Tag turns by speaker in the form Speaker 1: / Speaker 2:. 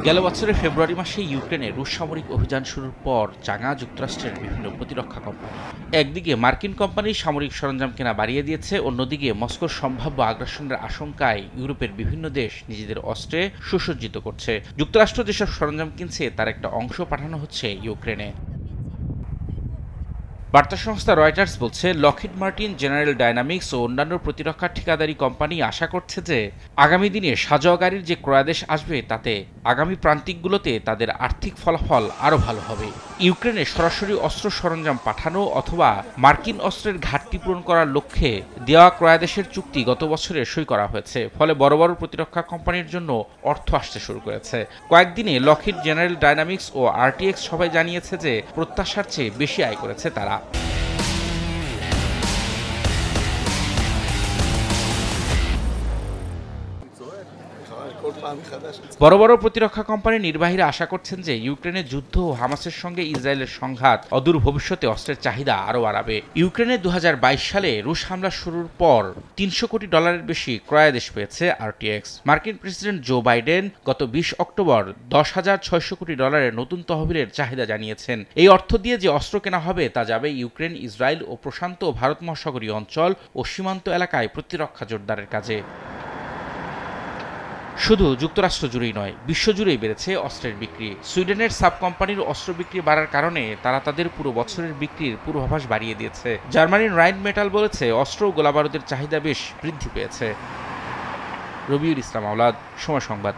Speaker 1: গেল বছরের ফেব্রুয়ারি মাসে ইউক্রেনে রুশ সামরিক অভিযান শুরুর পর চাঙা যুক্তরাষ্ট্রের বিভিন্ন প্রতিরক্ষা কোম্পানি। একদিকে মার্কিন কোম্পানি সামরিক সরঞ্জাম কেনা বাড়িয়ে দিয়েছে, অন্যদিকে মস্কোর সম্ভাব্য আগ্রাসনের আশঙ্কায় ইউরোপের বিভিন্ন দেশ নিজেদের অস্ত্রে সুসজ্জিত করছে। যুক্তরাষ্ট্র যেসব সরঞ্জাম কিনছে তার একটা অংশ পাঠানো হচ্ছে ইউক্রেনে। বার্তা সংস্থা রয়টার্স বলছে, লকহিড মার্টিন, জেনারেল ডায়নামিক্স ও অন্যান্য প্রতিরক্ষা ঠিকাদারি কোম্পানি আশা করছে যে আগামী দিনে সাজোয়া গাড়ির যে ক্রয়াদেশ আসবে তাতে আগামী প্রান্তিকগুলোতে তাদের আর্থিক ফলাফল আরও ভালো হবে। ইউক্রেনে সরাসরি অস্ত্র সরঞ্জাম পাঠানো অথবা মার্কিন অস্ত্রের ঘাটতি পূরণ করার লক্ষ্যে দেওয়া ক্রয়াদেশের চুক্তি গত বছরে সই করা হয়েছে। ফলে বড় বড় প্রতিরক্ষা কোম্পানির জন্য অর্থ আসতে শুরু করেছে। কয়েকদিনে লকহিড, জেনারেল ডায়নামিক্স ও আরটিএক্স সবাই জানিয়েছে যে প্রত্যাশার চেয়ে বেশি আয় করেছে তারা। বড় বড় প্রতিরক্ষা কোম্পানির নির্বাহীরা আশা করছেন যে ইউক্রেনের যুদ্ধ ও হামাসের সঙ্গে ইসরায়েলের সংঘাত অদূর ভবিষ্যতে অস্ত্রের চাহিদা আরও বাড়াবে। ইউক্রেনে 2022 সালে রুশ হামলা শুরুর পর $300 কোটি বেশি ক্রয়াদেশ পেয়েছে আরটিএক্স। মার্কিন প্রেসিডেন্ট জো বাইডেন গত 20 অক্টোবর $10,600 কোটি নতুন তহবিলের চাহিদা জানিয়েছেন। এই অর্থ দিয়ে যে অস্ত্র কেনা হবে তা যাবে ইউক্রেন, ইসরায়েল ও প্রশান্ত ও ভারত মহাসাগরীয় অঞ্চল ও সীমান্ত এলাকায় প্রতিরক্ষা জোরদারের কাজে। শুধু যুক্তরাষ্ট্র জুড়েই নয়, বিশ্বজুড়েই বেড়েছে অস্ত্রের বিক্রি। সুইডেনের সাব কোম্পানির অস্ত্র বিক্রি বাড়ার কারণে তারা তাদের পুরো বছরের বিক্রির পূর্বাভাস বাড়িয়ে দিয়েছে। জার্মানির রাইন মেটাল বলেছে, অস্ত্র ও গোলাবারুদের চাহিদা বেশ বৃদ্ধি পেয়েছে। রবিউল ইসলাম আওলাদ, সময় সংবাদ।